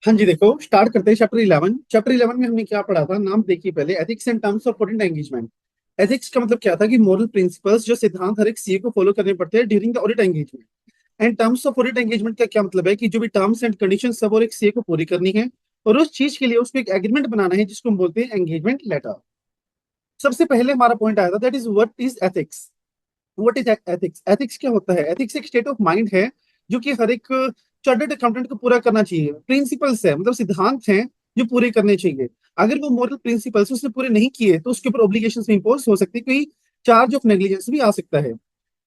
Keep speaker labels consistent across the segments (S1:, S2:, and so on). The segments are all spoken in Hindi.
S1: हाँ जी, देखो स्टार्ट करते हैं चैप्टर 11 में हमने क्या पढ़ा था। नाम देखिए पहले, ethics and terms of audit engagement. Ethics का मतलब क्या था कि मोरल प्रिंसिपल्स, जो सिद्धांत हर एक सीए को फॉलो करने पड़ते हैं during the audit engagement. And terms of audit engagement का क्या मतलब है कि जो भी टर्म्स एंड कंडीशन सब और एक सीए को पूरी करनी है, और उस चीज के लिए उसको एक एग्रीमेंट बनाना है जिसको हम बोलते हैं एंगेजमेंट लेटर। सबसे पहले हमारा पॉइंट आया था, that is what is ethics. What is ethics? Ethics क्या होता है? एथिक्स एक स्टेट ऑफ माइंड है जो कि हर एक चार्टर्ड अकाउंटेंट को पूरा करना चाहिए। प्रिंसिपल्स है, मतलब सिद्धांत हैं जो पूरे करने चाहिए। अगर वो मॉरल प्रिंसिपल्स उसने पूरे नहीं किए तो उसके ऊपर ऑब्लिगेशन भी इम्पोज हो सकती है, कोई चार्ज ऑफ नेग्लिजेंस भी आ सकता है।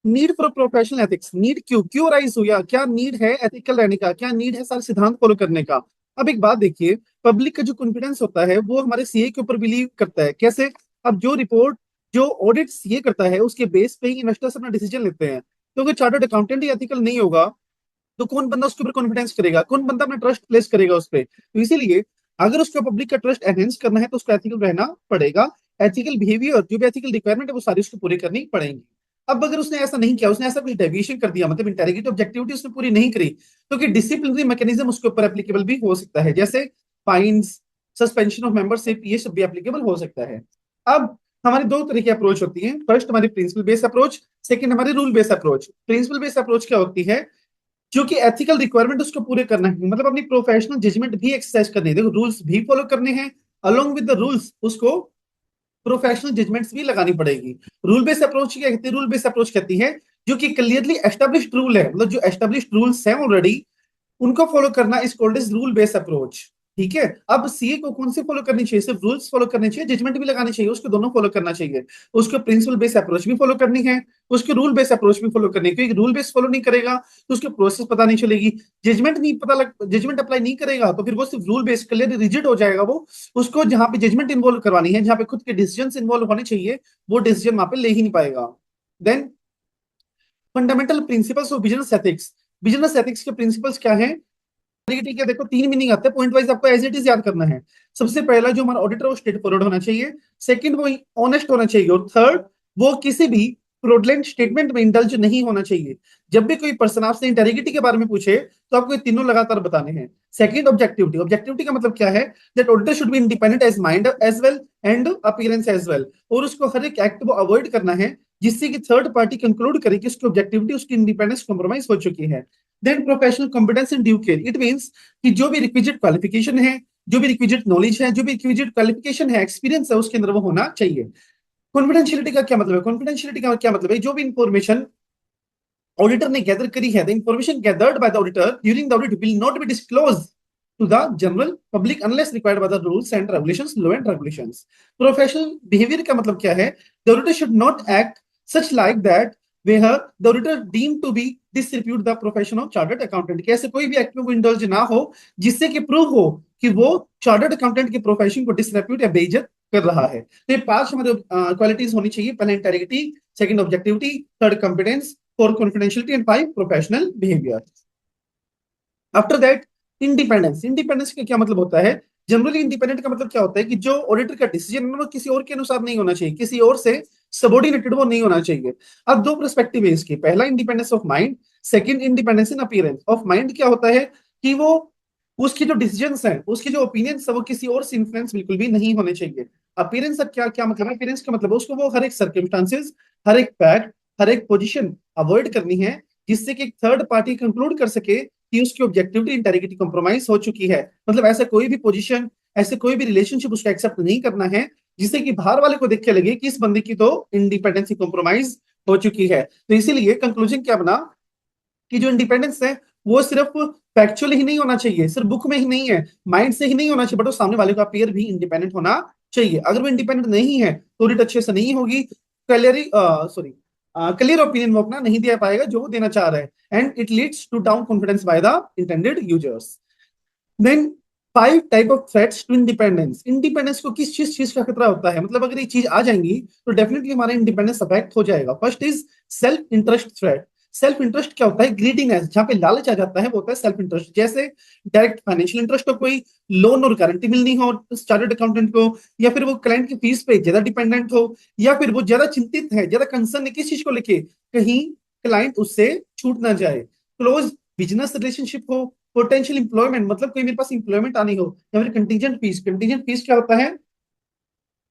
S1: Need for professional ethics. Need क्यों राइज हुआ? क्या नीड है एथिकल रहने का? क्या नीड है सारे सिद्धांत फॉलो करने का? अब एक बात देखिए, पब्लिक का जो कॉन्फिडेंस होता है वो हमारे सीए के ऊपर बिलीव करता है। कैसे? अब जो रिपोर्ट, जो ऑडिट सीए करता है उसके बेस पे ही इन्वेस्टर्स अपना डिसीजन लेते हैं। तो अगर चार्टर्ड अकाउंटेंट ही एथिकल नहीं होगा तो कौन बंदा उसके ऊपर कॉन्फिडेंस करेगा? कौन बंदा अपना ट्रस्ट प्लेस करेगा उस पर? तो इसीलिए अगर उसको पब्लिक का ट्रस्ट एनहेंस करना है तो उसको एथिकल रहना पड़ेगा। एथिकल बिहेवियर, जो भी एथिकल रिक्वायरमेंट है वो सारी उसको पूरी करनी पड़ेंगी। अब अगर उसने ऐसा नहीं किया, उसने ऐसा कुछ डेविएशन कर दिया, मतलब इंटेरोगेटिव ऑब्जेक्टिविटी उसने पूरी नहीं करी, तो कि डिसिप्लिनरी मैकेनिज्म उसके ऊपर एप्लीकेबल भी हो सकता है, जैसे फाइन्स, सस्पेंशन ऑफ मेंबरशिप, ये सब भी एप्लीकेबल हो सकता है। अब हमारी दो तरह की अप्रोच होती है। फर्स्ट हमारी प्रिंसिपल बेस्ड अप्रोच, सेकंड हमारी rule based approach. Principle based approach क्या होती है? जो कि एथिकल रिक्वायरमेंट उसको पूरे करना है, मतलब अपनी प्रोफेशनल जजमेंट भी एक्सरसाइज करनी है। देखो, रूल्स भी फॉलो करने हैं, अलोंग विद द रूल्स उसको प्रोफेशनल जजमेंट्स भी लगानी पड़ेगी। रूल बेस्ड अप्रोच क्या कहती है? रूल बेस्ड अप्रोच कहती है जो कि क्लियरली एस्टेब्लिश्ड रूल है, मतलब जो एस्टेब्लिश्ड रूल्स हैं ऑलरेडी, उनको फॉलो करना is called as rule based approach. ठीक है। अब सीए को कौन से फॉलो करनी चाहिए? सिर्फ रूल्स फॉलो करने चाहिए, जजमेंट भी लगानी चाहिए? उसको दोनों फॉलो करना चाहिए। उसको प्रिंसिपल बेस्ड अप्रोच भी फॉलो करनी है, उसके रूल बेस्ड अप्रोच भी फॉलो करनी है, क्योंकि रूल बेस्ड फॉलो नहीं करेगा तो उसके प्रोसेस पता नहीं चलेगी। जजमेंट नहीं पता लग जजमेंट अप्लाई नहीं करेगा तो फिर वो सिर्फ रूल बेस्ड क्लियर रिजिड हो जाएगा। वो उसको जहां पे जजमेंट इन्वॉल्व करवानी है, जहां पे खुद के डिसीजन इन्वॉल्व होने चाहिए, वो डिसीजन वहां पे ले ही नहीं पाएगा। Then fundamental principles of business ethics. Business ethics के प्रिंसिपल्स क्या है? ठीक है, देखो तीन मीनिंग आते हैं, पॉइंट वाइज आपको एज इट इज याद करना है। सबसे पहला, जो हमारा ऑडिटर वो स्ट्रेट फॉरवर्ड होना चाहिए। सेकंड, वो ऑनेस्ट होना चाहिए। और थर्ड, वो किसी भी फ्रॉडलेंट स्टेटमेंट में इंडल्ज नहीं होना चाहिए। जब भी कोई पर्सन आपसे इंटेग्रिटी के बारे में पूछे तो आपको ये तीनों लगातार बताने हैं। Second, objectivity. ऑब्जेक्टिविटी का मतलब क्या है? That auditor should be independent as mind as well and appearance as well. और उसको हर एक एक्ट को अवॉइड करना है जिससे कि थर्ड पार्टी कंक्लूड करे कि उसकी ऑब्जेक्टिविटी, उसकी इंडिपेंडेंस कॉम्प्रोमाइज हो चुकी है। Then professional competence in due care. It means कि जो भी रिक्विजिट क्वालिफिकेशन है, जो भी रिक्विजिट नॉलेज है, जो भी रिक्विजिट क्वालिफिकेशन है, एक्सपीरियंस है, उसके अंदर वो होना चाहिए। कॉन्फिडेंशियलिटी का क्या मतलब है? कॉन्फिडेंशियलिटी का क्या मतलब है? जो भी इंफॉर्मेशन ऑडिटर ने गैदर करी है, the information gathered by the auditor during the audit will not be disclose to the general public unless required by the rules and regulations, law and regulations. Professional behaviour का मतलब क्या है? The auditor should not act such like that where the auditor deemed to be disrepute the profession of chartered accountant। कैसे कोई भी एक्ट में वो इंडल्ज ना हो जिससे कि प्रूव हो कि वो चार्टर्ड अकाउंटेंट के प्रोफेशन को डिसरेप्यूट या बेइज्जत कर रहा है। तो ये पांच हमारे क्वालिटीज होनी चाहिए। पहले integrity, second objectivity, third confidence, four confidentiality and five professional behaviour. After that, independence. Independence का क्या मतलब होता है? जनरली इंडिपेंडेंट का मतलब क्या होता है कि जो ऑडिटर का डिसीजन है वो किसी और के अनुसार नहीं होना चाहिए, किसी और से सबॉर्डिनेटेड वो नहीं होना चाहिए। अब दो पर्सपेक्टिव है इसके। पहला, independence of mind. Second, independence in appearance. Of mind क्या होता है कि वो, उसकी जो डिसीजंस हैं, उसकी जो ओपिनियंस है, वो किसी और से इन्फ्लुएंस बिल्कुल भी नहीं होने चाहिए। अपीयरेंस का क्या क्या मतलब है? अपीयरेंस का मतलब है उसको वो हर एक सर्कमस्टांसेस, हर एक फैक्ट, हर एक पोजीशन अवॉइड करनी है जिससे कि थर्ड पार्टी कंक्लूड कर सके कि उसकी ऑब्जेक्टिविटी, इंटेग्रिटी कॉम्प्रोमाइज हो चुकी है। मतलब ऐसा कोई भी पोजीशन, ऐसे कोई भी रिलेशनशिप उसका एक्सेप्ट नहीं करना है जिससे कि बाहर वाले को देख के लगे कि इस बंदे की तो इंडिपेंडेंसी कॉम्प्रोमाइज हो चुकी है। तो इसीलिए कंक्लूजन क्या बना कि जो इंडिपेंडेंस है वो सिर्फ फैक्चुअल ही नहीं होना चाहिए, सिर्फ बुक में ही नहीं है, माइंड से ही नहीं होना चाहिए, बट वो सामने वाले का पेयर भी इंडिपेंडेंट होना चाहिए। अगर वो इंडिपेंडेंट नहीं है तो रीड अच्छे से नहीं होगी। क्लियरली सॉरी क्लियर ओपिनियन वो अपना नहीं दे पाएगा जो वो देना चाह रहा है, and it leads to down confidence by the intended users. Then, five type of threats to independence. Independence को किस चीज चीज का खतरा होता है? मतलब अगर ये चीज आ जाएंगी तो डेफिनेटली हमारा इंडिपेंडेंस अफेक्ट हो जाएगा। First is self interest threat. Self interest क्या होता है? ग्रीडीनेस। जहां पे लालच आ जाता है वो होता है सेल्फ इंटरेस्ट। जैसे डायरेक्ट फाइनेंशियल इंटरेस्ट हो, कोई लोन और गारंटी मिलनी हो चार्टर्ड अकाउंटेंट को, या फिर वो क्लाइंट की फीस पे ज्यादा डिपेंडेंट हो, या फिर वो ज्यादा चिंतित है, ज्यादा कंसर्न है किस चीज को लेके, कहीं क्लाइंट उससे छूट ना जाए। क्लोज बिजनेस रिलेशनशिप हो, पोटेंशियल इंप्लॉयमेंट मतलब कोई मेरे पास इंप्लॉयमेंट आनी हो, या फिर कंटीजेंट फीस। कंटीजेंट फीस क्या होता है,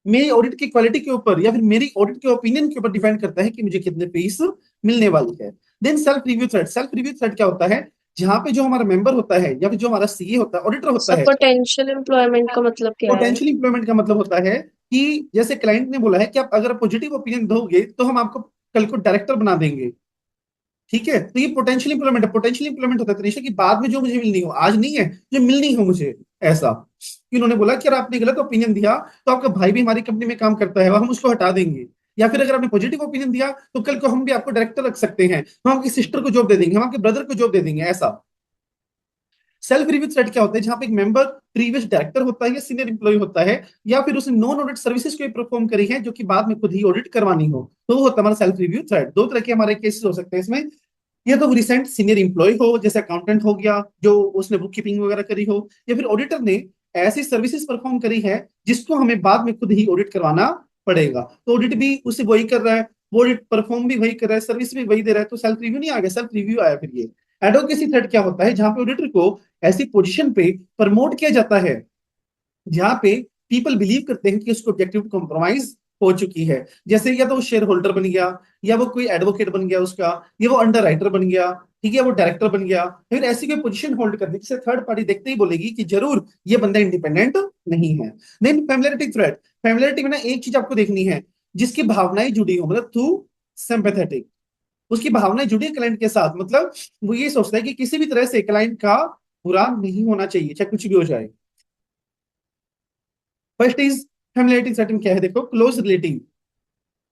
S1: मेरी ऑडिट की क्वालिटी के ऊपर या फिर मेरी ऑडिट के ओपिनियन के ऊपर डिपेंड करता है कि मुझे कितने फीस मिलने वाली है। Then self review threat. Self review threat क्या होता है, जहां पे जो हमारा मेंबर होता है या फिर जो हमारा सीए होता है, ऑडिटर होता
S2: सर
S1: है।
S2: पोटेंशियल एम्प्लॉयमेंट का मतलब क्या है?
S1: पोटेंशियल इंप्लॉयमेंट का मतलब होता है कि जैसे क्लाइंट ने बोला है कि आप अगर पॉजिटिव ओपिनियन दोगे तो हम आपको कल को डायरेक्टर बना देंगे, ठीक है। तो ये पोटेंशियल इंप्लॉयमेंट है। पोटेंशियल इंप्लॉयमेंट होता है तरीके कि बाद में जो मुझे मिलनी हो, आज नहीं है, जो मिलनी हो मुझे, ऐसा कि उन्होंने बोला कि अगर आपने गलत ओपिनियन दिया तो आपका भाई भी हमारी कंपनी में काम करता है, हम उसको हटा देंगे। या फिर अगर आपने पॉजिटिव ओपिनियन दिया तो कल को हम भी आपको डायरेक्टर रख सकते हैं, हम आपकी सिस्टर को जॉब दे देंगे, हम आपके ब्रदर को जॉब दे देंगे, ऐसा। सेल्फ रिव्यू थ्रेड क्या होता है, जहां पे एक मेंबर प्रीवियस डायरेक्टर होता है या सीनियर इंप्लॉय होता है, या फिर उसने नॉन ऑडिट सर्विसेज को परफॉर्म करी है जो कि बाद में खुद ही ऑडिट करवानी हो, तो वो होता है हमारा सेल्फ रिव्यू थ्रेड। दो तरह के हमारे केसेस हो सकते हैं इसमें, या तो रिसेंट सीनियर इंप्लॉय हो, जैसे अकाउंटेंट हो गया जो उसने बुक कीपिंग वगैरह करी हो, या फिर ऑडिटर ने ऐसी सर्विसेज परफॉर्म करी है जिसको हमें बाद में खुद ही ऑडिट करवाना पड़ेगा, तो ऑडिट भी उसे वही कर रहा है, वो ऑडिट परफॉर्म भी वही कर रहा है, सर्विस भी वही दे रहा है, तो सेल्फ रिव्यू नहीं आ गया, सेल्फ रिव्यू आया फिर ये। एडवोकेसी थ्रेड क्या होता है, जहां पे ऑडिटर को ऐसी पोजीशन पे प्रमोट किया जाता है जहां पे पीपल बिलीव करते हैं कि उसको ऑब्जेक्टिव कॉम्प्रोमाइज हो चुकी है, जैसे या तो वो शेयर होल्डर बन गया, या वो कोई एडवोकेट बन गया उसका, या वो अंडर राइटर बन गया, ठीक है, वो डायरेक्टर बन गया, फिर ऐसी कोई पोजीशन होल्ड कर दी जिसे थर्ड पार्टी देखते ही बोलेगी कि जरूर ये बंदा इंडिपेंडेंट नहीं है। Then familiarity threat. फैमिलियरिटी में ना एक चीज आपको देखनी है, जिसकी भावनाएं जुड़ी हो, मतलब थ्रू सिंपैथेटिक, उसकी भावनाएं जुड़ी है क्लाइंट के साथ, मतलब वो ये सोचता है कि किसी भी तरह से क्लाइंट का बुरा नहीं होना चाहिए, चाहे कुछ भी हो जाए। फर्स्ट इज फैमिलियरिटी सेटिंग क्या है, देखो क्लोज रिलेटिव,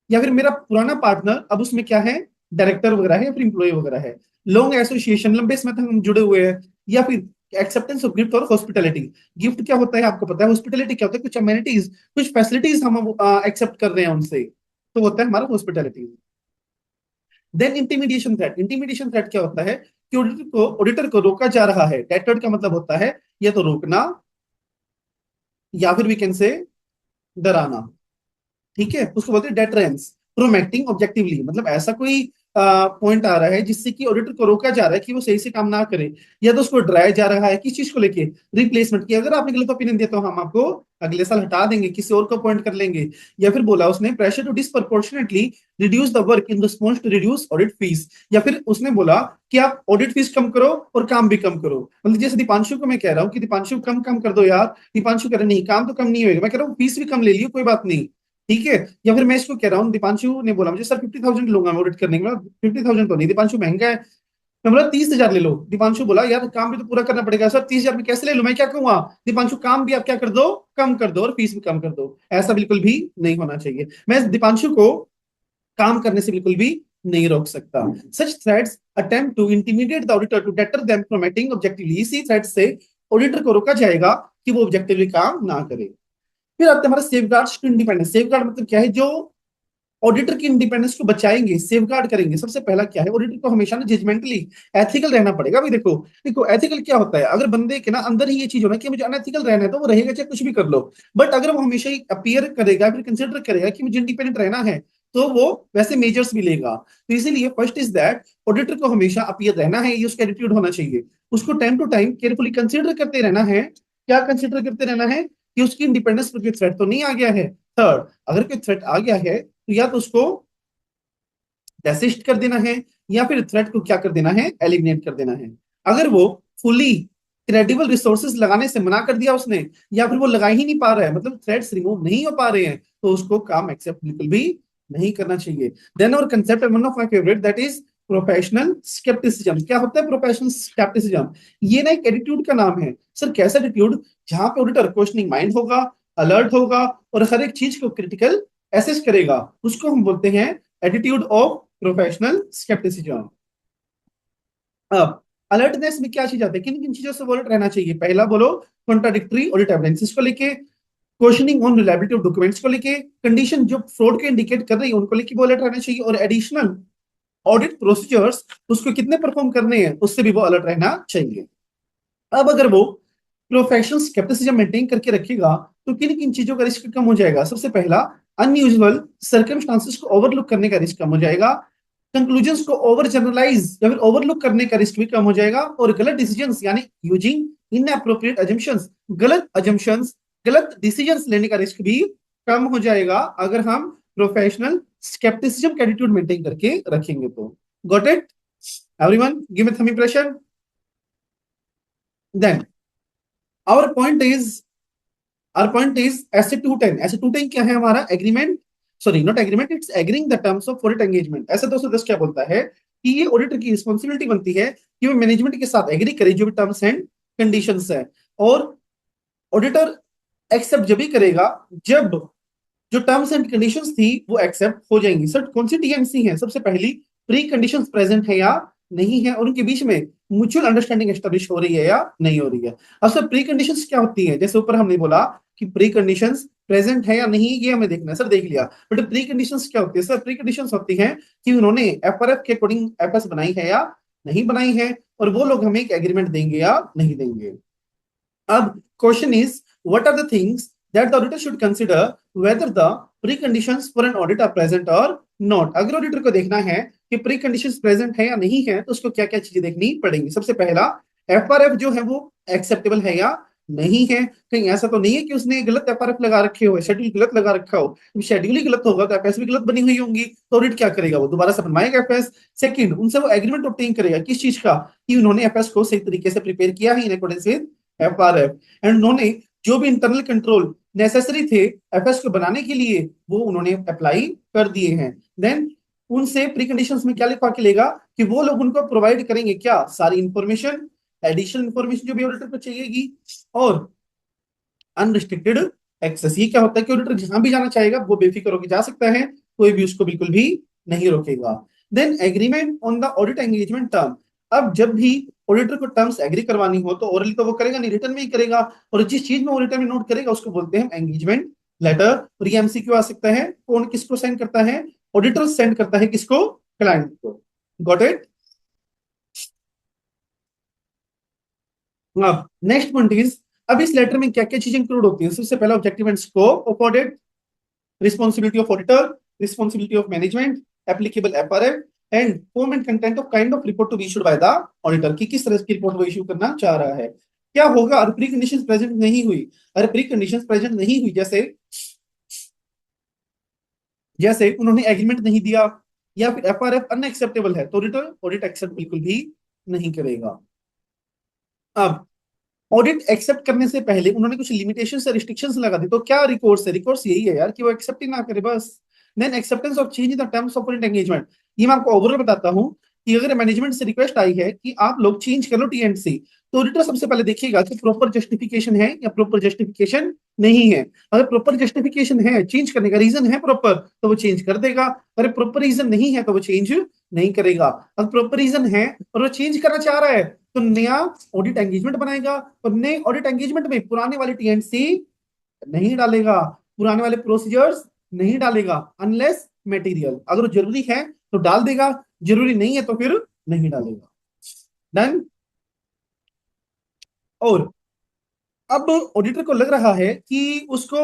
S1: या फिर मेरा पुराना पार्टनर अब उसमें क्या है, डायरेक्टर वगैरह है या फिर इंप्लॉय वगैरह है। लॉन्ग एसोसिएशन, लंबे समय तक हम जुड़े हुए हैं। या फिर एक्सेप्टेंस ऑफ गिफ्ट और हॉस्पिटैलिटी। गिफ्ट क्या होता है आपको पता है, हॉस्पिटैलिटी क्या होता है, कुछ अमेनिटीज, कुछ फैसिलिटीज हम एक्सेप्ट कर रहे हैं उनसे, तो होता है हमारा hospitality. Then intimidation threat. Intimidation threat क्या होता है कि ऑडिटर को रोका जा रहा है। डेटर्ड का मतलब होता है या तो रोकना, या फिर वी कैन से डराना, ठीक है, उसको बोलते हैं डेटरेंस। प्रोमेक्टिंग ऑब्जेक्टिवली, मतलब ऐसा कोई पॉइंट आ रहा है जिससे कि ऑडिटर को रोका जा रहा है कि वो सही से काम ना करे, या तो उसको डराया जा रहा है किस चीज को लेके, रिप्लेसमेंट की, अगर आपने गलत ओपिनियन दिया तो हम आपको अगले साल हटा देंगे, किसी और को अपॉइंट कर लेंगे। या फिर बोला उसने pressure to disproportionately reduce the work in response to reduce audit fees, या फिर उसने बोला कि आप ऑडिट फीस कम करो और काम भी कम करो। मतलब जैसे दीपांशु को मैं कह रहा हूँ कि दीपांशु कम कम कर दो यार, दीपांशु कह रहा नहीं काम तो कम नहीं होगा, मैं कह रहा हूँ फीस भी कम ले लियो कोई बात नहीं, ठीक है। या फिर मैं इसको कह रहा हूँ, दीपांशु ने बोला मुझे सर 50,000 लूंगा मैं ऑडिट करने के, 50,000 तो नहीं दीपांशु महंगा है, मैं बोला 30,000 ले लो। दीपांशु बोला यार काम भी तो पूरा करना पड़ेगा सर, 30,000 में कैसे ले लूं, मैं क्या कहूंगा, दीपांशु काम भी आप क्या कर दो, कम कर दो और फीस भी कम कर दो। ऐसा बिल्कुल भी नहीं होना चाहिए, मैं दीपांशु को काम करने से बिल्कुल भी नहीं रोक सकता। Such threats attempt to intimidate the auditor to deter them from acting objectively. इसी थ्रेट से ऑडिटर को रोका जाएगा कि वो ऑब्जेक्टिवली काम ना करे। फिर आते हैं हमारा सेफगार्ड्स टू इंडिपेंडेंस। सेफगार्ड मतलब क्या है, जो ऑडिटर की इंडिपेंडेंस को बचाएंगे, सेफगार्ड करेंगे। सबसे पहला क्या है, ऑडिटर को हमेशा ना जजमेंटली एथिकल रहना पड़ेगा। भाई देखो देखो एथिकल क्या होता है, अगर बंदे के ना अंदर ही ये चीज होना कि मुझे अनएथिकल रहना है तो वो रहेगा चाहे कुछ भी कर लो, बट अगर वो हमेशा ही अपीयर करेगा, फिर कंसिडर करेगा कि मुझे इंडिपेंडेंट रहना है, तो वो वैसे मेजर्स भी लेगा। तो इसीलिए फर्स्ट इज दैट ऑडिटर को हमेशा अपीयर रहना है, ये उसका एटीट्यूड होना चाहिए। उसको time to time carefully consider करते रहना है। क्या कंसिडर करते रहना है कि उसकी इंडिपेंडेंस पर कोई थ्रेट तो नहीं आ गया है। थर्ड, अगर कोई थ्रेट आ गया है तो या तो उसको डेसिस्ट कर देना है, या फिर थ्रेट को क्या कर देना है, एलिमिनेट कर देना है। अगर वो फुली क्रेडिबल रिसोर्सेज लगाने से मना कर दिया उसने, या फिर वो लगा ही नहीं पा रहा है, मतलब थ्रेट्स रिमूव नहीं हो पा रहे हैं, तो उसको काम एक्सेप्ट बिल्कुल भी नहीं करना चाहिए। देन और concept one of my favourite, that is professional scepticism. क्या होता है प्रोफेशनल स्केप्टिसिज्म, ये ना एक एटीट्यूड का नाम है। सर कैसा एटीट्यूड, जहां पे ऑडिटर क्वेश्चनिंग माइंड होगा, अलर्ट होगा और हर एक चीज को क्रिटिकल एसेस करेगा, उसको हम बोलते हैं एटीट्यूड ऑफ प्रोफेशनल स्केप्टिसिज्म। अब अलर्टनेस में क्या चीज आती है, किन किन चीजों से अलर्ट रहना चाहिए, पहला बोलो कॉन्ट्राडिक्टरी ऑडिट एविडेंसेस को लेके, questioning on reliability of documents को लेके, कंडीशन जो फ्रॉड को इंडिकेट कर रही है उनको लेके वो अलर्ट रहना चाहिए, और एडिशनल ऑडिट प्रोसीजर्स उसको कितने परफॉर्म करने हैं उससे भी वो अलर्ट रहना चाहिए। अब अगर वो प्रोफेशनल स्केप्टिसिज्म मेंटेन करके रखेगा तो किन किन चीजों का रिस्क कम हो जाएगा, सबसे पहला अनयूजुअल सर्कमस्टांसेस को ओवरलुक करने का रिस्क कम हो जाएगा। कंक्लूजन्स को ओवर जनरलाइज या फिर ओवरलुक करने का रिस्क भी कम हो जाएगा, और गलत डिसीजंस यानी यूजिंग इनएप्रोप्रिएट अजम्पशंस, गलत डिसीजंस लेने का रिस्क भी कम हो जाएगा अगर हम प्रोफेशनल स्केप्टिसिज्म का एटीट्यूड मेंटेन करके रखेंगे तो। Got it everyone? Give me thumb impression. Then our point is SA 210 क्या है हमारा? Agreement, sorry not agreement, it's agreeing the terms of audit engagement. SA 210 क्या बोलता है कि ये ऑडिटर की रिस्पॉन्सिबिलिटी बनती है कि वो मैनेजमेंट के साथ एग्री करे जो भी टर्म्स एंड कंडीशंस है, और ऑडिटर एक्सेप्ट जब भी करेगा जब जो टर्म्स एंड कंडीशंस थी वो एक्सेप्ट हो जाएंगी। सर कौन सी टीएमसी है? सबसे पहली, प्री कंडीशंस प्रेजेंट है या नहीं है, और उनके बीच में म्यूचुअल अंडरस्टैंडिंग एस्टेब्लिश हो रही है या नहीं हो रही है। अब सर प्री कंडीशंस क्या होती है? जैसे ऊपर हमने बोला कि प्री कंडीशंस प्रेजेंट है या नहीं, ये हमें देखना है। सर देख लिया, बट प्री कंडीशंस क्या होती है? सर प्री कंडीशंस होती है कि उन्होंने एफआरएफ के अकॉर्डिंग एफएस बनाई है या नहीं बनाई है, और वो लोग हमें एक एग्रीमेंट देंगे या नहीं देंगे। अब question is, what are the things that the auditor should consider whether the preconditions for an audit are present or not। अगर ऑडिटर को देखना है कि preconditions present है या नहीं है तो उसको क्या क्या चीजें देखनी पड़ेंगी। सबसे पहला, एफआरएफ जो है वो एक्सेप्टेबल है या नहीं है। कहीं ऐसा तो नहीं है कि उसने गलत एफआरएफ लगा रखे हो, शेड्यूल गलत लगा रखा हो। शेड्यूल ही गलत होगा तो एफएस भी गलत बनी हुई होंगी, तो ऑडिट क्या करेगा? वो दोबारा से बनवाएगा एफएस। सेकंड, उनसे वो एग्रीमेंट ऑब्टेन करेगा किस चीज का? कि उन्होंने एफएस को सही तरीके से प्रिपेयर किया है in accordance with FRF, and उन्होंने जो भी इंटरनल कंट्रोल नेसेसरी थे एफएस को बनाने के लिए वो उन्होंने अप्लाई कर दिए हैं। देन उनसे प्री कंडीशंस में क्या लिखवा के लेगा कि वो लोग उनको प्रोवाइड करेंगे क्या? सारी इंफॉर्मेशन, एडिशनल इंफॉर्मेशन जो भी ऑडिटर को चाहिएगी, और अनरिस्ट्रिक्टेड एक्सेस। ये क्या होता है कि ऑडिटर जहां भी जाना चाहेगा वो बेफिक्र होकर जा सकता है, कोई भी उसको बिल्कुल भी नहीं रोकेगा। Then agreement on the audit engagement term. अब जब भी ऑडिटर को टर्म्स एग्री करवानी हो तो ओरली तो वो करेगा नहीं, रिटर्न में ही करेगा, और जिस चीज में वो रिटर्न में नोट करेगा उसको बोलते हैं एंगेजमेंट लेटर। और ये एमसीक्यू आ सकता है, कौन किसको सेंड करता है? ऑडिटर सेंड करता है किसको? क्लाइंट को। Got it? अब नेक्स्ट पॉइंट इज, अब इस लेटर में क्या क्या चीजें इंक्लूड होती हैं? सबसे पहला, objective and scope of audit, responsibility of auditor, responsibility of management, applicable FRF, and form and content of kind of report to be issued by the auditor, कि किस तरह की रिपोर्ट वो इशू करना चाह रहा है। क्या होगा अगर प्री कंडीशंस प्रेजेंट नहीं हुई? अगर प्री कंडीशंस प्रेजेंट नहीं हुई, जैसे जैसे उन्होंने एग्रीमेंट नहीं दिया या फिर एफआरएफ अनएक्सेप्टेबल है, तो ऑडिटर ऑडिट एक्सेप्ट बिल्कुल भी नहीं करेगा। अब ऑडिट एक्सेप्ट करने से पहले उन्होंने कुछ लिमिटेशंस या रिस्ट्रिक्शंस लगा दी, तो क्या रिकॉर्ड्स है? रिकॉर्ड्स यही है यार कि वो एक्सेप्ट ही ना करे बस। Then acceptance of change in the terms of audit engagement. ये मैं आपको ओवरऑल बताता हूं कि अगर मैनेजमेंट से रिक्वेस्ट आई है कि आप लोग चेंज कर लो टीएनसी, तो ऑडिटर सबसे पहले देखिएगा कि प्रॉपर जस्टिफिकेशन है या प्रॉपर जस्टिफिकेशन नहीं है। अगर प्रॉपर जस्टिफिकेशन है, चेंज करने का रीजन है प्रॉपर, तो वो चेंज कर देगा। अगर प्रॉपर रीजन नहीं है तो वो चेंज नहीं करेगा। अगर प्रॉपर रीजन है और वो चेंज करना चाह रहा है तो नया ऑडिट एंगेजमेंट बनाएगा, और नए ऑडिट एंगेजमेंट में पुराने वाले टीएनसी नहीं डालेगा, पुराने वाले प्रोसीजर्स नहीं डालेगा, अनलेस मटेरियल। अगर जरूरी है तो डाल देगा, जरूरी नहीं है तो फिर नहीं डालेगा। डन? और अब ऑडिटर को लग रहा है कि उसको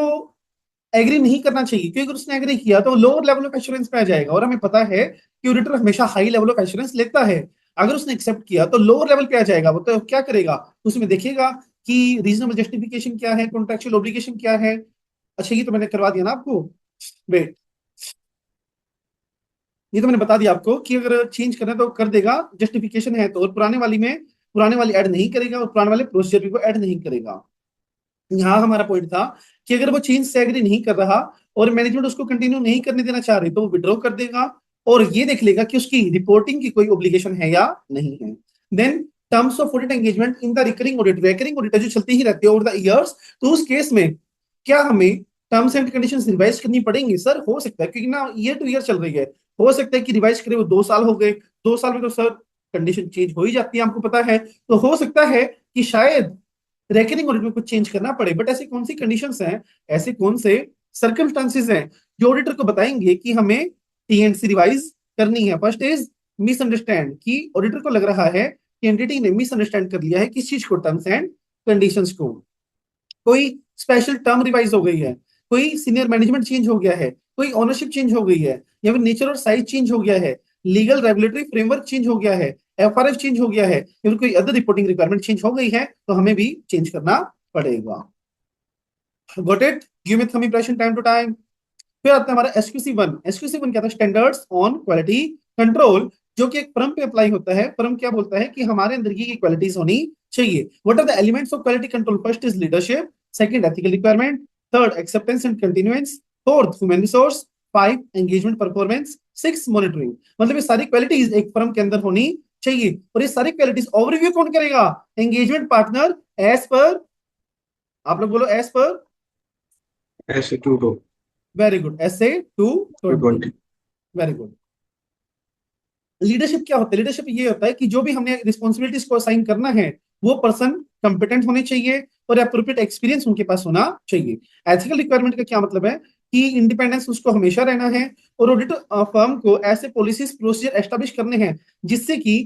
S1: एग्री नहीं करना चाहिए, क्योंकि अगर उसने एग्री किया तो लोअर लेवल ऑफ एश्योरेंस पे आ जाएगा, और हमें पता है कि ऑडिटर हमेशा हाई लेवल ऑफ एश्योरेंस लेता है। अगर उसने एक्सेप्ट किया तो लोअर लेवल पे आ जाएगा, वो तो क्या करेगा? उसमें देखेगा कि रीजनेबल जस्टिफिकेशन क्या है, कॉन्ट्रेक्चुअल ऑब्लिगेशन क्या है। अच्छा ये तो मैंने करवा दिया ना आपको, वेट, ये तो मैंने बता दिया आपको कि अगर चेंज करना है तो कर देगा, जस्टिफिकेशन है तो, और पुराने वाली में पुराने वाली ऐड नहीं करेगा, और पुराने वाले प्रोसीजर भी वो ऐड नहीं करेगा। यहाँ हमारा पॉइंट था कि अगर वो चेंज से एग्री नहीं कर रहा और मैनेजमेंट उसको कंटिन्यू नहीं करने देना चाह रही, तो वो विड्रॉ कर देगा, और ये देख लेगा कि उसकी रिपोर्टिंग की कोई ऑब्लिगेशन है या नहीं है। Then terms of audit engagement in the recurring audit जो चलती ही रहती है ओवर द इयर्स, तो उस केस में क्या हमें टर्म्स एंड कंडीशंस रिवाइज करनी पड़ेंगी? सर हो सकता है, क्योंकि ना ईयर टू ईयर चल रही है, हो सकता है कि रिवाइज करे वो 2 साल हो गए, 2 साल में तो सर कंडीशन चेंज हो ही जाती है, आपको पता है। तो हो सकता है कि शायद रेकरिंग ऑडिट में कुछ चेंज करना पड़े, बट ऐसी कौन सी कंडीशंस हैं, ऐसे कौन से सर्कमस्टांसेस हैं जो ऑडिटर को बताएंगे कि हमें टीएनसी रिवाइज करनी है? फर्स्ट इज मिसअंडरस्टैंड, कि ऑडिटर को लग रहा है कि एंटिटी ने मिसअंडरस्टैंड कर लिया है किस चीज को? टर्म्स एंड कंडीशंस को। कोई स्पेशल टर्म रिवाइज हो गई है, कोई सीनियर मैनेजमेंट चेंज हो गया है, कोई ओनरशिप चेंज हो गई है, या फिर नेचर और साइज चेंज हो गया है, लीगल रेगुलेटरी फ्रेमवर्क चेंज हो गया है, एफआरएफ चेंज हो गया है, या फिर कोई अदर रिपोर्टिंग रिक्वायरमेंट चेंज हो गई है, तो हमें भी चेंज करना पड़ेगा। Got it? Give me some impression time to time. फिर आता है हमारा एसक्यूसी 1। एसक्यूसी 1 क्या था? स्टैंडर्ड्स ऑन क्वालिटी कंट्रोल, जो कि एक फर्म पे अप्लाई होता है। फर्म क्या बोलता है कि हमारे अंदर की क्वालिटीज होनी चाहिए। What are the elements of quality control? First is leadership, second ethical requirement, third acceptance and continuance, fourth human resource, five engagement performance, six monitoring. मतलब ये सारी क्वालिटीज एक फर्म के अंदर होनी चाहिए। और ये सारी क्वालिटीज ओवरव्यू कौन करेगा? एंगेजमेंट पार्टनर, एज पर, आप लोग बोलो as per.
S3: SA two two
S1: very good, SA 220।
S3: 20।
S1: Very good. Leadership क्या होता है? लीडरशिप ये होता है कि जो भी हमने रिस्पॉन्सिबिलिटीज को असाइन करना है, वो पर्सन कंपिटेंट होने चाहिए और अप्रोप्रिएट एक्सपीरियंस उनके पास होना चाहिए। एथिकल रिक्वायरमेंट का क्या मतलब है कि इंडिपेंडेंस उसको हमेशा रहना है, और ऑडिट फर्म को ऐसे पॉलिसीज प्रोसीजर एस्टेब्लिश करने हैं जिससे कि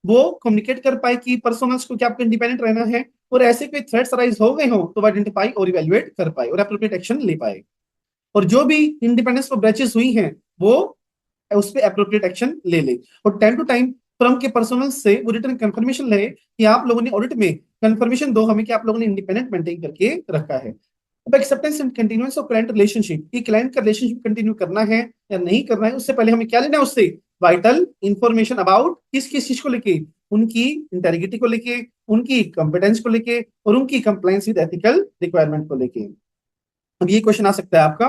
S1: वो कम्युनिकेट कर पाए कि पर्सनल्स को क्या आपको इंडिपेंडेंट रहना है, और ऐसे कोई थ्रेट्स अराइज हो गए हो तो वो आइडेंटिफाई और इवेल्युएट कर पाए और अप्रोप्रिएट एक्शन ले पाए। और जो भी इंडिपेंडेंस पर ब्रेचेस हुई हैं, वो उस पर अप्रोप्रिएट एक्शन ले ले। और टाइम टू टाइम फर्म के पर्सनल से वो रिटर्न कंफर्मेशन ले कि आप लोगों ने ऑडिट में कंफर्मेशन दो हमें कि आप लोगों ने इंडिपेंडेंट मेंटेन करके रखा है। अब acceptance and continuance of client relationship, कि क्लाइंट का रिलेशनशिप कंटिन्यू करना है या नहीं करना है, उससे पहले हमें क्या लेना है उससे? वाइटल इंफॉर्मेशन अबाउट किस किस चीज को लेके? उनकी इंटेग्रिटी को लेके, उनकी कॉम्पिटेंस को लेके, और उनकी कंप्लायंस विद एथिकल रिक्वायरमेंट को लेके। अब ये क्वेश्चन आ सकता है आपका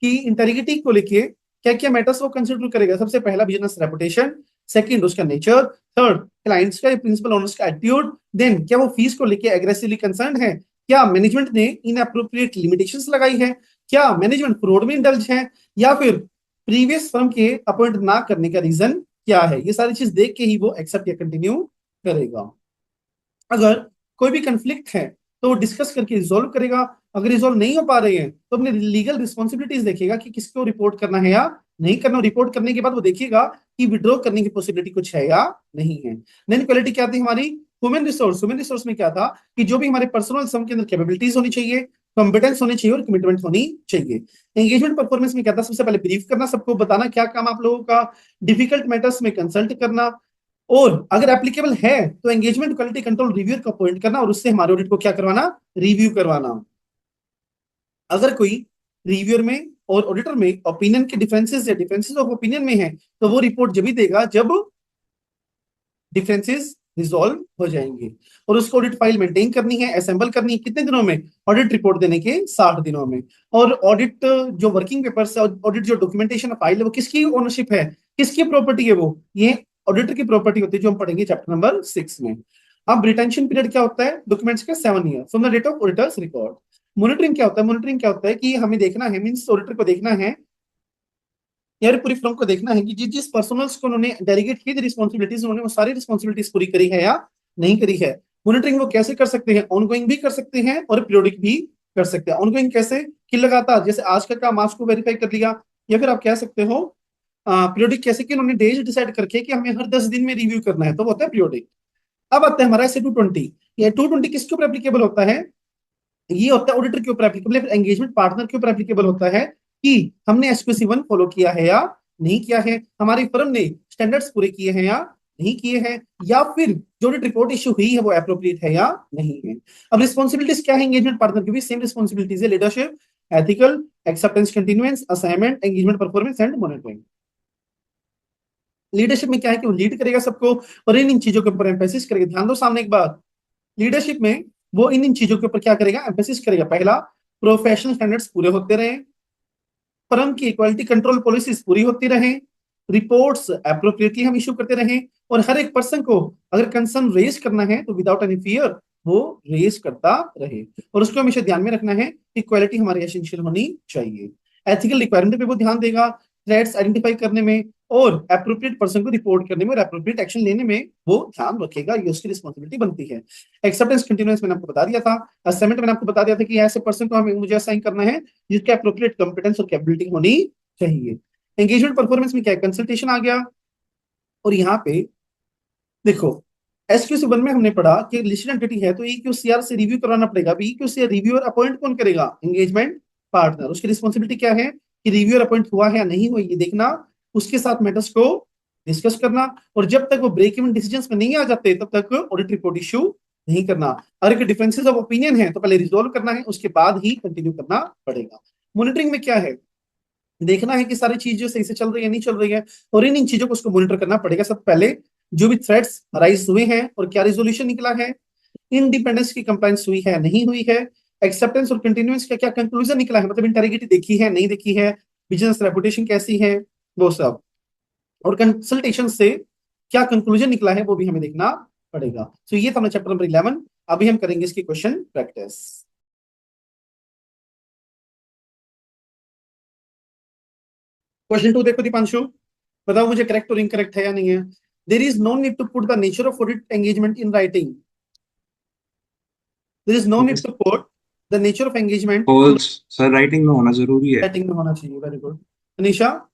S1: कि इंटेग्रिटी को लेके क्या क्या मैटर्स वो कंसिडर करेगा? सबसे पहला बिजनेस रेपुटेशन, सेकंड उसका नेचर, थर्ड क्लाइंट्स का प्रिंसिपल ओनर्स का एटीट्यूड, देन क्या वो फीस को लेके एग्रेसिवली कंसर्न है, क्या मैनेजमेंट ने इनअप्रोप्रिएट लिमिटेशंस लगाई है, क्या मैनेजमेंट फ्रॉड में इंडल्ज है, या फिर प्रीवियस फर्म के अपॉइंट ना करने का रीजन क्या है। ये सारी चीज देख के ही वो एक्सेप्ट या कंटिन्यू करेगा। अगर कोई भी कंफ्लिक्ट है तो वो डिस्कस करके रिजोल्व करेगा। अगर रिजोल्व नहीं हो पा रहे हैं तो अपने लीगल रिस्पॉन्सिबिलिटीज देखेगा कि किसको रिपोर्ट करना है या नहीं करना। रिपोर्ट करने के बाद वो देखेगा कि विड्रॉ करने की पॉसिबिलिटी कुछ है या नहीं है। देन क्वालिटी क्या थी हमारी? Human resource. ह्यूमन रिसोर्स में क्या था कि जो भी हमारे पर्सनल सम के अंदर कैपेबिलिटीज होनी चाहिए, कॉम्पिटेंस होनी चाहिए और कमिटमेंट होनी चाहिए। एंगेजमेंट परफॉर्मेंस में क्या था? सबसे पहले ब्रीफ करना, सबको बताना क्या काम आप लोगों का, डिफिकल्ट मैटर्स में कंसल्ट करना, और अगर एप्लीकेबल है तो एंगेजमेंट क्वालिटी कंट्रोल रिव्यूअर को अपॉइंट करना और उससे हमारे ऑडिट को क्या करवाना? रिव्यू करवाना। अगर कोई रिव्यूअर में और ऑडिटर में ओपिनियन के डिफरेंसेस या डिफरेंसेस ऑफ ओपिनियन में है तो वो रिपोर्ट जब भी देगा जब डिफरेंसेस रिजॉल्व हो जाएंगे। और उसको ऑडिट फाइल मेंटेन करनी है, असेंबल करनी है कितने दिनों में? ऑडिट रिपोर्ट देने के 60 दिनों में। और ऑडिट जो वर्किंग पेपर्स है, ऑडिट जो डॉक्यूमेंटेशन फाइल है, वो किसकी ओनरशिप है, किसकी प्रॉपर्टी है? वो ये ऑडिटर की प्रॉपर्टी होती है, जो हम पढ़ेंगे चैप्टर नंबर 6 में। अब रिटेंशन पीरियड क्या होता है? डॉक्यूमेंट्स का 7 year from the date of auditors record. Monitoring क्या होता है? मॉनिटरिंग क्या होता है कि हमें देखना है, मींस ऑडिटर को देखना है, यार पूरी फर्म को देखना है कि जिस जिस पर्सनल्स को उन्होंने डेलीगेट की थी रिस्पॉन्सिबिलिटीज, उन्होंने वो सारी रिस्पॉन्सिबिलिटीज पूरी करी है या नहीं करी है। मॉनिटरिंग वो कैसे कर सकते हैं? ऑनगोइंग भी कर सकते हैं और पीरियोडिक भी कर सकते हैं। ऑनगोइंग कैसे? कि लगातार, जैसे आज का काम आज को वेरीफाई कर लिया, या फिर आप कह सकते हो पीरियोडिक कैसे कि उन्होंने डेज डिसाइड करके कि हमें हर 10 दिन में रिव्यू करना है, तो वो होता है पीरियोडिक। अब आता है हमारा ऐसे 220। ये 220 किसके ऊपर एप्लीकेबल होता है? ये होता है ऑडिटर के ऊपर एप्लीकेबल, फिर एंगेजमेंट पार्टनर के ऊपर एप्लीकेबल होता है कि हमने SQC 1 फॉलो किया है या नहीं किया है, हमारी फर्म ने स्टैंडर्ड्स पूरे किए हैं या नहीं किए हैं, या फिर जो ऑडिट रिपोर्ट इश्यू हुई है वो एप्रोप्रिएट है या नहीं है। अब रिस्पॉन्सिबिलिटीज क्या है एंगेजमेंट पार्टनर की? भी सेम रिस्पॉन्सिबिलिटीज है, leadership, ethical, acceptance continuance, assignment, engagement performance and monitoring. Leadership में क्या है कि वो लीड करेगा सबको और इन इन चीजों के ऊपर एम्फेसिस करेगा। ध्यान दो सामने एक बात, लीडरशिप में वो इन इन चीजों के ऊपर क्या करेगा? एम्फेसिस करेगा। पहला, प्रोफेशनल स्टैंडर्ड्स पूरे होते रहे, फर्म की क्वालिटी कंट्रोल पॉलिसीज पूरी होती रहे, रिपोर्ट्स एप्रोप्रिएटली हम इशू करते रहे, और हर एक पर्सन को अगर कंसर्न रेज करना है तो विदाउट एनी फियर वो रेज करता रहे। और उसको हमेशा ध्यान में रखना है कि क्वालिटी हमारी एसेंशियल होनी चाहिए। एथिकल रिक्वायरमेंट पे वो ध्यान देगा, थ्रेट्स आइडेंटिफाई करने में और एप्रोप्रिएट पर्सन को रिपोर्ट करने में और एप्रोप्रिएट एक्शन लेने में वो ध्यान रखेगा। ये उसकी रिस्पॉन्सिबिलिटी बनती है। एक्सेप्टेंस कंटिन्यूएंस मैंने आपको बता दिया था। असाइनमेंट मैंने आपको बता दिया था कि ऐसे पर्सन को हमें मुझे असाइन करना है जिसका एप्रोप्रिएट कॉम्पिटेंस और कैपेबिलिटी होनी चाहिए। एंगेजमेंट परफॉर्मेंस में क्या है? कंसल्टेशन आ गया। और यहाँ पे देखो, SQC 1 में हमने पढ़ा कि लिस्टेड एंटिटी है तो EQCR से रिव्यू कराना पड़ेगा। अब EQCR रिव्यूअर अपॉइंट कौन करेगा? Engagement partner. उसकी रिस्पॉन्सिबिलिटी क्या है कि रिव्यूअर अपॉइंट हुआ है या नहीं हुआ ये देखना, उसके साथ मैटर्स को डिस्कस करना, और जब तक वो ब्रेक इवन डिसीजंस में नहीं आ जाते तब तक ऑडिट रिपोर्ट इशू नहीं करना। अगर डिफरेंसेस ऑफ ओपिनियन है तो पहले रिजोल्व करना है, उसके बाद ही कंटिन्यू करना पड़ेगा। मॉनिटरिंग में क्या है, देखना है कि सारी चीजें सही से चल रही है नहीं चल रही है, और इन चीजों को उसको मॉनिटर करना पड़ेगा। सब पहले जो भी थ्रेट्स राइज हुए हैं और क्या रिजोल्यूशन निकला है, इंडिपेंडेंस की कंप्लायंस हुई है नहीं हुई है, एक्सेप्टेंस और कंटिन्यूएंस का क्या कंक्लूजन निकला है, मतलब इंटेग्रिटी देखी है नहीं देखी है, बिजनेस रेपुटेशन कैसी है, वो सब, और कंसल्टेशन से क्या कंक्लूजन निकला है वो भी हमें देखना पड़ेगा। तो ये था अपना चैप्टर नंबर 11। अभी हम करेंगे इसकी क्वेश्चन प्रैक्टिस। क्वेश्चन 2 देखो दीपांशु, बताओ मुझे करेक्ट और इनकरेक्ट है या नहीं है। There is no need to put the nature of audit engagement in writing. There is no need to put the nature of engagement
S3: false sir, writing में होना जरूरी है।
S1: राइटिंग में होना चाहिए। वेरी गुड अनिशा,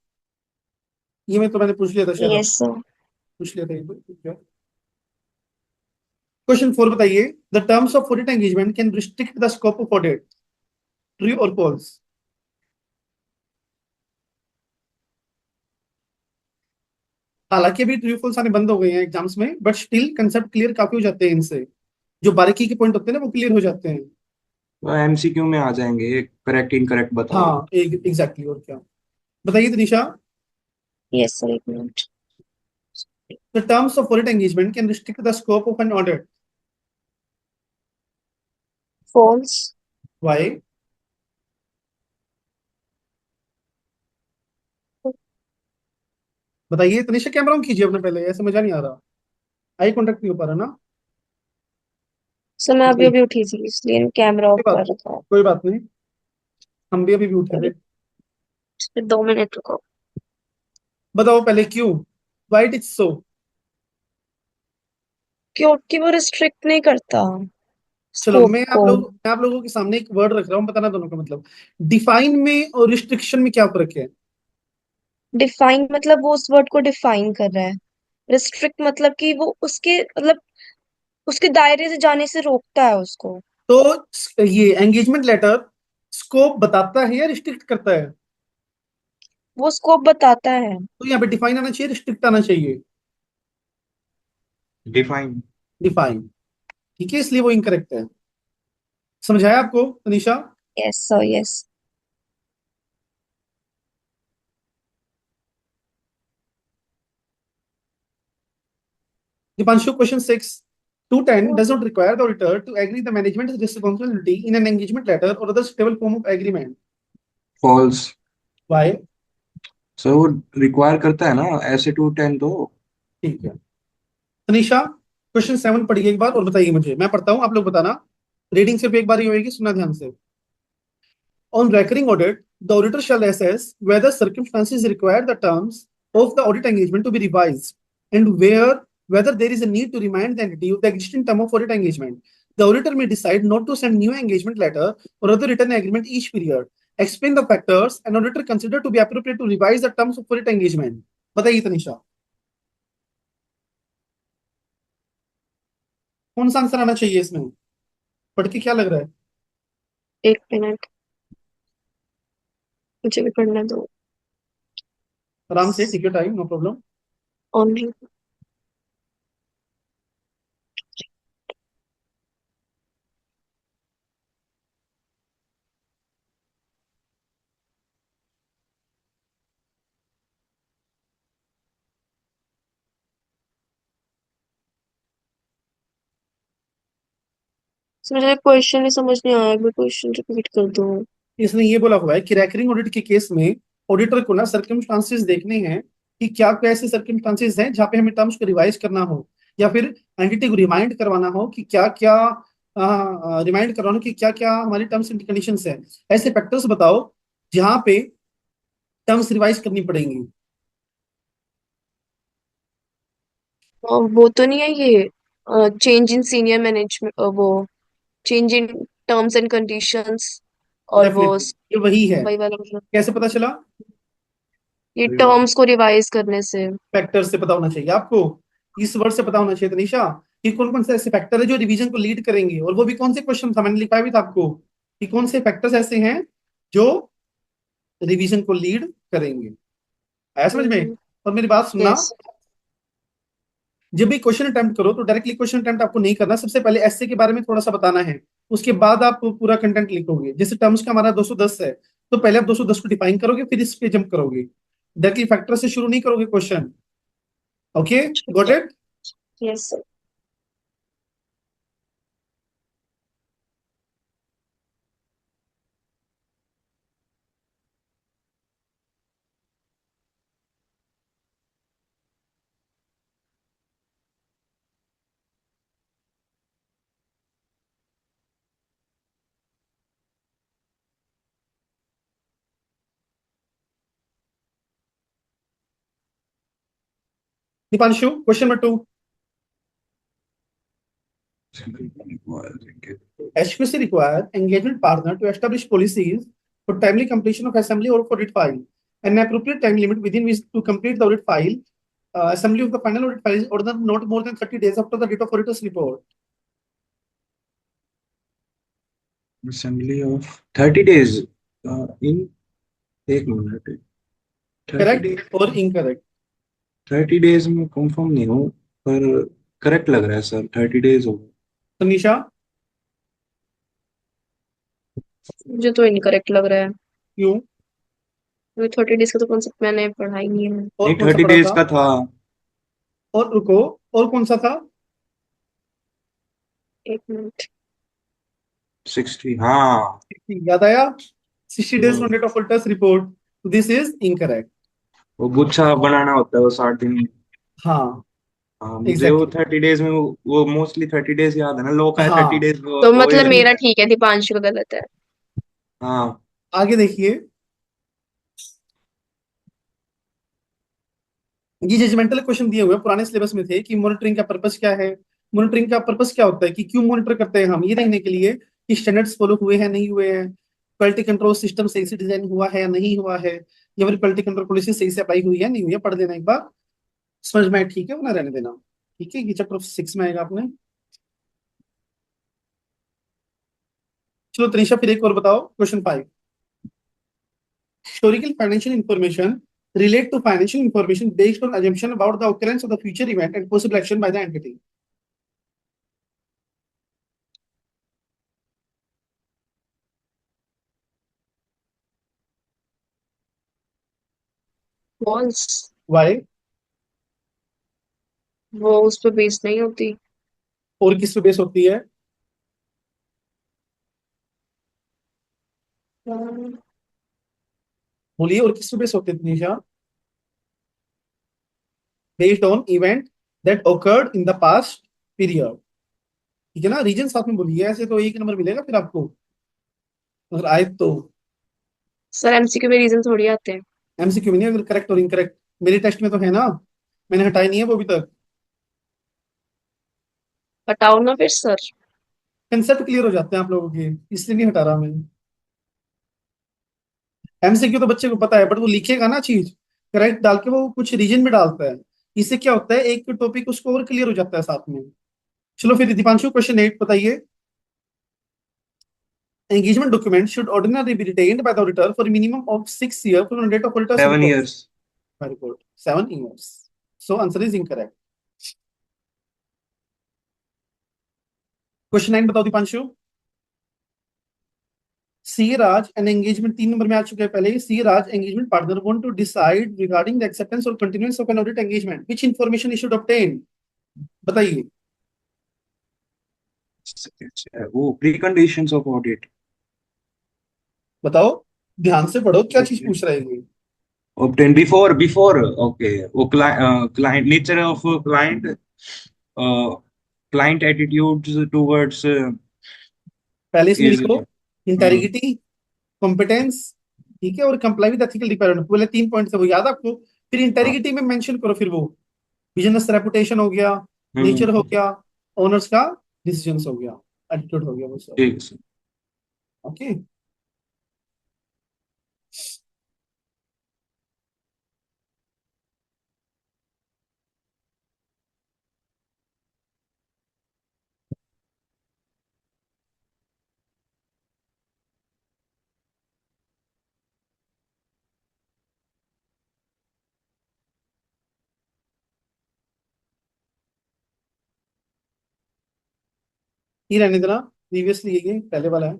S1: ये मैं तो मैंने पूछ लिया था शायद,
S2: यस सर।
S1: पूछ लिया था ये तो। क्वेश्चन 4 बताइए, the terms of audit engagement can restrict the scope of audit, true और फॉल्स। हालांकि अभी ट्रू फॉल्स आने बंद हो गए हैं एग्जाम्स में, बट स्टिल कंसेप्ट क्लियर काफी हो जाते हैं इनसे, जो बारीकी के पॉइंट होते हैं ना वो क्लियर हो जाते हैं।
S3: तो एमसीक्यू में आ जाएंगे, करेक्ट इनकरेक्ट बताओ।
S1: हाँ एग्जैक्टली, और क्या। बताइए तनिषा,
S2: यस सर, एक मिनट।
S1: The terms of audit engagement can restrict the scope of an audit,
S2: false.
S1: Why. बताइए तनिषा, कैमरा ऑन कीजिए अपने पहले, ऐसे मजा नहीं आ रहा, आई कांटेक्ट नहीं हो पा रहा ना।
S2: सर मैं अभी
S1: बताइए,
S2: अभी उठी थी इसलिए कैमरा ऑफ
S1: कोई बात
S2: कर रखा है।
S1: कोई बात नहीं, हम भी अभी उठे थे।
S2: फिर 2 मिनट रुको।
S1: बताओ पहले क्यों, व्हाई इट इज सो।
S2: क्योंकि वो रिस्ट्रिक्ट नहीं करता
S1: चलो
S2: स्कोप को।
S1: मैं आप लोगों के सामने एक वर्ड रख रहा हूँ, बताना दोनों का मतलब। डिफाइन में और रिस्ट्रिक्शन में क्या फर्क है।
S2: डिफाइन मतलब वो उस वर्ड को डिफाइन कर रहा है। रिस्ट्रिक्ट मतलब कि वो उसके मतलब उसके दायरे से जाने से रोकता है उसको।
S1: तो ये एंगेजमेंट लेटर स्कोप बताता है या रिस्ट्रिक्ट करता है।
S2: वो स्कोप बताता है।
S1: तो यहाँ पे डिफाइन आना चाहिए, रिस्ट्रिक्ट आना चाहिए।
S3: डिफाइन।
S1: डिफाइन, ठीक है, इसलिए वो इनकरेक्ट है। समझाया आपको Tanisha.
S2: Yes sir, yes.
S1: Deepanshu, question 6 to 10 does not require the auditor to agree the management's responsibility in an engagement letter or other suitable form of agreement.
S3: False.
S1: Why?
S3: Sir वो रिक्वायर करता है ना, ऐसे टू टेन तो।
S1: ठीक है तनिषा, क्वेश्चन 7 पढ़िए एक बार और बताइए मुझे, मैं पढ़ता हूँ आप लोग बताना, रीडिंग सिर्फ एक बार ही होगी, सुनना ध्यान से। On recurring audit, the auditor shall assess whether circumstances require the terms of the audit engagement to be revised and whether there is a need to remind the entity of the existing term of audit engagement. The auditor may decide not to send new engagement letter or other written agreement each period. Explain the factors an auditor consider to be appropriate to revise the terms of audit engagement. बताइए तनिषा, कौन सा आंसर आना चाहिए इसमें, पढ़ के क्या लग रहा है।
S2: एक मिनट, मुझे भी पढ़ने दो।
S1: आराम से, take your time, no problem.
S2: Only. मुझे क्वेश्चन नहीं समझ नहीं आया, एक बार क्वेश्चन रिपीट कर दो।
S1: इसने ये बोला हुआ है कि रैकरिंग ऑडिट के केस में ऑडिटर को ना सर्कमस्टांसेस देखने हैं कि क्या क्या ऐसे सर्कमस्टांसेस हैं जहाँ पे हमें टर्म्स को रिवाइज करना हो, या फिर एंटिटी को रिमाइंड करवाना हो कि क्या क्या रिमाइंड करवाना हो कि क्या क्या हमारी टर्म्स एंड कंडीशंस हैं। ऐसे फैक्टर्स बताओ जहाँ पे टर्म्स रिवाइज करनी पड़ेंगी।
S2: वो तो नहीं है ये चेंज इन सीनियर मैनेजमेंट, वो change in terms and conditions, और वो
S1: डेफिनेटली ये वही है।
S2: वही वाला मतलब
S1: कैसे पता चला,
S2: ये टर्म्स को रिवाइज करने से।
S1: फैक्टर से पता होना चाहिए आपको, इस वर्ड से पता होना चाहिए तनिषा कि कौन कौन से ऐसे फैक्टर है जो रिवीजन को लीड करेंगे, और वो भी कौन से क्वेश्चन था, मैंने लिखा भी था आपको कि कौन से फैक्टर्स ऐसे हैं जो रिवीजन को लीड करेंगे। आया समझ में। और मेरी बात सुनना,
S2: यस।
S1: जब भी क्वेश्चन अटेम्प्ट करो तो डायरेक्टली क्वेश्चन अटेम्प्ट आपको नहीं करना, सबसे पहले एसए के बारे में थोड़ा सा बताना है, उसके बाद आप पूरा कंटेंट लिखोगे। जैसे टर्म्स का हमारा 210 है, तो पहले आप 210 को डिफाइन करोगे, फिर इस पे जंप करोगे, डायरेक्टली फैक्टर से शुरू नहीं करोगे क्वेश्चन। ओके,
S2: ठीक
S1: गॉट
S2: है।
S1: It.
S2: Yes sir.
S1: Deepanshu, question number 2। HQC require engagement partner to establish policies for timely completion of assembly or audit file, and an appropriate time limit within which to complete the audit file. Assembly of the final audit file is ordered not more than 30 days after the date of auditor's report.
S3: assembly of 30 days in एक minute 30
S1: Correct
S3: days
S1: or incorrect?
S3: 30 days में कंफर्म नहीं हूँ पर करेक्ट लग रहा है सर 30 डेज हो गए
S1: Tanisha,
S2: मुझे तो इनकरेक्ट लग रहा है।
S1: क्यों?
S2: 30 डेज का तो कॉन्सेप्ट मैंने पढ़ा ही नहीं है।
S1: और
S3: नहीं
S1: कौन सा
S3: 30
S1: पढ़ा
S3: डेज
S1: था?
S3: का था
S1: और रुको, और कौन सा था?
S2: 1 मिनट।
S3: 60 हाँ
S1: याद आया? 60 days
S3: hmm,
S1: from date of auditor's report. This is incorrect.
S3: वो गुच्छा बनाना होता है वो 60 दिन में
S1: हाँ,
S3: हाँ मुझे वो
S1: एग्जैक्टली।
S3: 30 डेज में वो मोस्टली 30 डेज याद है ना लो का है 30
S1: हाँ,
S3: डेज वो
S2: तो
S3: वो
S2: मतलब
S3: ये
S2: मेरा ठीक है, दीपांशु का गलत है।
S3: हाँ
S1: आगे देखिए, ये जजमेंटल क्वेश्चन दिए हुए हैं, पुराने सिलेबस में थे कि मॉनिटरिंग का पर्पस क्या है। मॉनिटरिंग का पर्पस क्या होता है कि क्यों मॉनिटर करते हैं हम, ये देखने के लिए कि स्टैंडर्ड्स फॉलो हुए हैं नहीं हुए हैं, क्वालिटी कंट्रोल सिस्टम सही से डिजाइन हुआ है या नहीं हुआ है, या फिर क्वालिटी कंट्रोल पॉलिसी सही से अप्लाई हुई है नहीं हुई है, पढ़ लेना एक बार, समझ में आए ठीक है, वरना रहने देना। ठीक है, ये चैप्टर 6 में आएगा आपने। चलो तनिषा, फिर एक और बताओ, question 5। Historical financial information relate to financial information based on assumption about the occurrence of the future event and possible action by the entity.
S2: False.
S1: Why?
S2: वो उस पर बेस नहीं होती।
S1: और किस पे बेस होती है? बोलिए, और किस पे बेस होती है Tanisha? Based on event that occurred in the past period. ठीक है ना, रीजन साथ में बोलिए, ऐसे तो एक नंबर मिलेगा फिर आपको, अगर आए तो।
S2: सर एमसीक्यू में रीजन थोड़ी आते हैं।
S1: एमसीक्यू में नहीं, अगर करेक्ट और इनकरेक्ट मेरे टेस्ट में तो है ना, मैंने हटाई नहीं है वो अभी तक।
S2: हटाओ ना फिर सर।
S1: कंसेप्ट क्लियर हो जाते हैं आप लोगों के, इसलिए नहीं हटा रहा मैं। एमसीक्यू तो बच्चे को पता है, बट वो लिखेगा ना चीज करेक्ट डाल के, वो कुछ रीजन में डालता है, इससे क्या होता है एक टॉपिक उसको और क्लियर हो जाता है साथ में। चलो फिर दीपांशु, क्वेश्चन 8 बताइए। Engagement document should ordinarily be retained by the auditor for a minimum of 6 years from the date of auditor's
S3: 7
S1: report.
S3: years
S1: My report. 7 years. So answer is incorrect. Question 9 बताओ Dipanshu. C Raj an engagement, 3 number में आ चुके हैं पहले। C Raj engagement partner want to decide regarding the acceptance और continuance of an audit engagement, which information he should obtain? बताइए।
S3: वो प्री कंडीशंस ऑफ ऑडिट
S1: बताओ, ध्यान से पढ़ो, क्या चीज
S3: ओके
S1: पूछ रहे हैं ये।
S3: obtain before okay वो client nature of client uh, client attitudes towards
S1: पहले इसमें
S3: is
S1: लिखो
S3: हम्म,
S1: इंटेरिगिटी, कॉम्पिटेंस, ठीक है, और कंप्लाई विद एथिकल रिक्वायरमेंट, पहले 3 पॉइंट है वो याद है आपको। फिर
S3: हाँ,
S1: इंटेरिगिटी में मेंशन करो, फिर वो बिजनेस रेपुटेशन हो गया, नेचर हो
S3: हम्म,
S1: गया, ओनर्स का डिसीजंस हो गया, एटीट्यूड हो गया, वो सब।
S3: ठीक है सर
S1: ओके। ये रहने देना, प्रीवियसली ये पहले वाला है।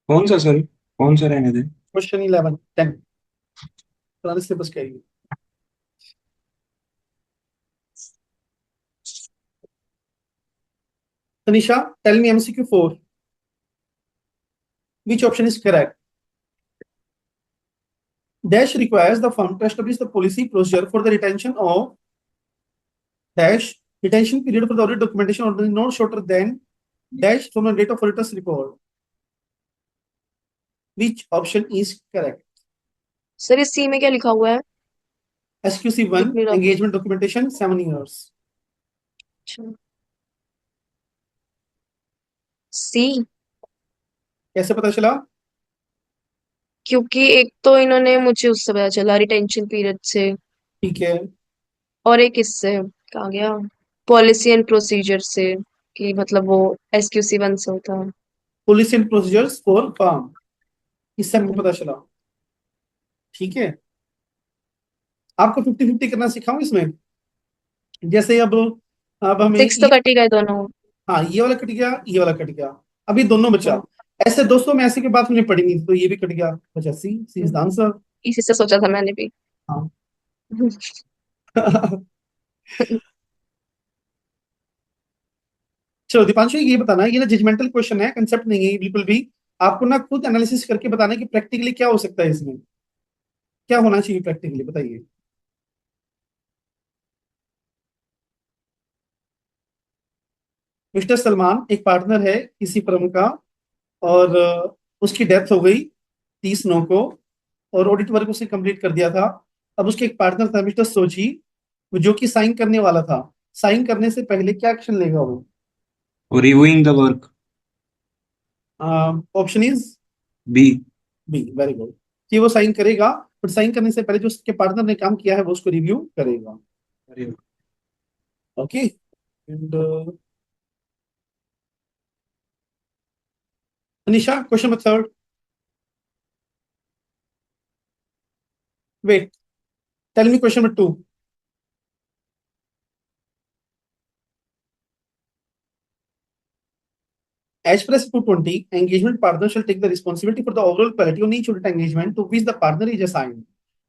S3: कौन सा सर, कौन सा रहने दे?
S1: क्वेश्चन 11 10 पुराने सिलेबस का है ये। Tanisha, tell me MCQ 4, which option is correct? Dash requires the firm to establish the policy procedure for the retention of dash retention period for the audit documentation or not shorter than dash from the date of auditor's report. Which option is correct?
S2: Sir इस सी में क्या लिखा हुआ है?
S1: SQC1
S2: कितनी रफ?
S1: engagement documentation 7 years.
S2: अच्छा, सी।
S1: कैसे पता चला?
S2: क्योंकि एक तो इन्होंने मुझे उससे पता चला रिटेंशन पीरियड से,
S1: ठीक है,
S2: और एक इससे कहा गया पॉलिसी एंड प्रोसीजर से, कि मतलब वो एसक्यूसी 1 से होता है।
S1: policy and procedures for firm, इससे आपको
S2: हम्म,
S1: पता चला। ठीक है, आपको 50-50 करना सिखाऊं इसमें। जैसे अब हमें
S2: सिक्स तो कट ही गए दोनों।
S1: हाँ, ये वाला कट गया, ये वाला कट गया, अभी दोनों बचा।
S2: हाँ,
S1: ऐसे दोस्तों में ऐसे की बात हमने पढ़ी नहीं थी, तो ये भी कट गया, बचा सी इज द
S2: हम्म,
S1: आंसर।
S2: इसी से सोचा था मैंने भी।
S1: हाँ। चलो दीपांशु, ये बताना, ये ना जजमेंटल क्वेश्चन है, कंसेप्ट नहीं है ये बिल्कुल भी। आपको ना खुद एनालिसिस करके बताना कि प्रैक्टिकली क्या हो सकता है इसमें, क्या होना चाहिए प्रैक्टिकली, बताइए। मिस्टर सलमान एक पार्टनर है किसी फर्म का, और उसकी डेथ हो गई 30/9 को, और ऑडिट वर्क उसने कंप्लीट कर दिया था। अब उसके एक पार्टनर था मिस्टर सोची, जो कि साइन करने वाला था। साइन करने से पहले क्या एक्शन लेगा वो?
S3: और reviewing the work.
S1: Option is
S3: B.
S1: B, very good. कि वो साइन करेगा, बट साइन करने से पहले जो उसके पार्टनर ने काम किया है वो उसको रिव्यू करेगा।
S3: अरे,
S1: okay, and Anisha, question number third. Wait, tell me question number 2। As per S220, engagement partner shall take the responsibility for the overall quality on each audit engagement to which the partner is assigned.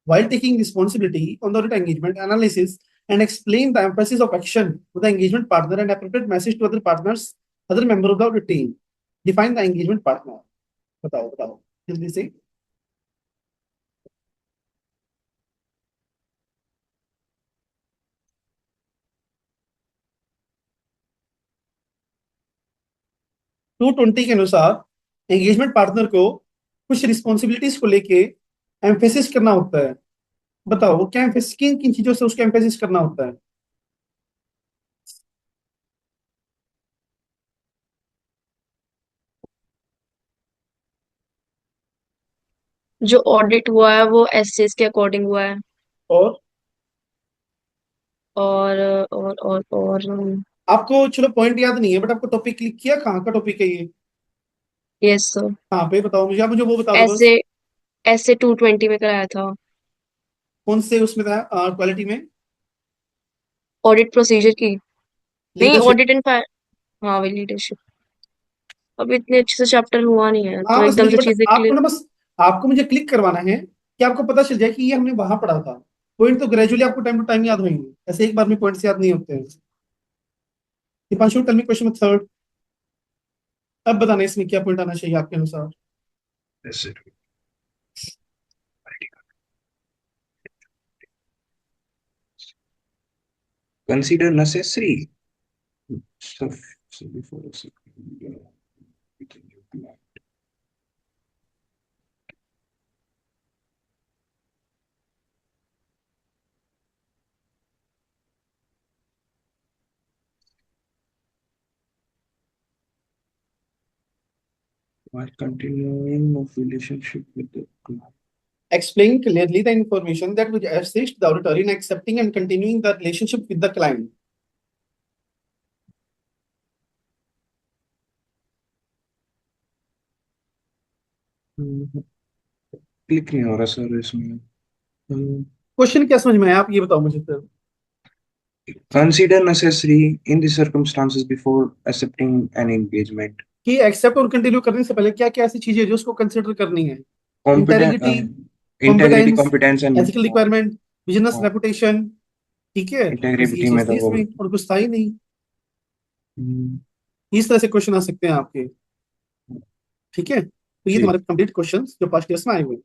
S1: While taking responsibility on the audit engagement analysis and explain the emphasis of action to the engagement partner and appropriate message to other partners, other member of the audit team. Define the engagement partner. बताओ बताओ जल्दी से। 220 के अनुसार एंगेजमेंट पार्टनर को कुछ रिस्पॉन्सिबिलिटीज को लेके एम्फेसिस करना होता है। बताओ वो क्या एम्फेसिस, किन किन चीजों से उसको एम्फेसिस करना होता है?
S2: जो ऑडिट हुआ है वो एसएस के अकॉर्डिंग हुआ है।
S1: और
S2: और और
S1: आपको चलो पॉइंट याद नहीं है, बट आपको टॉपिक क्लिक किया, कहाँ का टॉपिक है ये?
S2: Yes sir.
S1: कहाँ पे बताओ मुझे, आप मुझे वो बता दो
S2: ऐसे
S1: बस।
S2: ऐसे 220 में कराया था।
S1: कौन से उसमें था, क्वालिटी में?
S2: ऑडिट प्रोसीजर की। नहीं,
S1: लीडरशिप।
S2: ऑडिट एंड हाँ वही लीडरशिप। अब इतने अच्छे से चैप्टर हुआ नहीं है
S1: हाँ
S2: तो
S1: बस
S2: एकदम
S1: वही,
S2: से
S1: बट
S2: चीजें
S1: आपको
S2: क्लियर।
S1: ना बस, आपको मुझे क्लिक करवाना है कि आपको पता चल जाए कि ये हमने वहां पढ़ा था। पॉइंट तो ग्रेजुअली आपको टाइम टू टाइम याद होंगे, ऐसे एक बार में पॉइंट्स याद नहीं होते हैं। Deepanshu, tell me question third. अब बताना इसमें क्या पॉइंट आना चाहिए आपके अनुसार।
S3: ऐसे consider necessary stuff so before while continuing of relationship with the client.
S1: Explain clearly the information that would assist the auditor in accepting and continuing the relationship with the client.
S3: Click नहीं हो रहा सर इसमें।
S1: क्वेश्चन क्या समझ में आया, आप ये बताओ मुझे फिर।
S3: Consider necessary in the circumstances before accepting an engagement.
S1: कि एक्सेप्ट और कंटिन्यू करने से पहले क्या क्या ऐसी चीजें जो उसको कंसिडर करनी है?
S3: Competent,
S1: integrity,
S3: integrity,
S1: competence,
S3: competence and
S1: ethical requirement, business reputation, ठीक है, बस ये
S3: integrity में
S1: चीज
S3: तो
S1: थी
S3: वो
S1: इसमें और कुछ था ही नहीं।
S3: हम्म,
S1: इस तरह से क्वेश्चन आ सकते हैं आपके, ठीक है। तो ये
S3: जी
S1: तुम्हारे कंप्लीट क्वेश्चंस जो पास्ट ईयर्स में आए हुए हैं।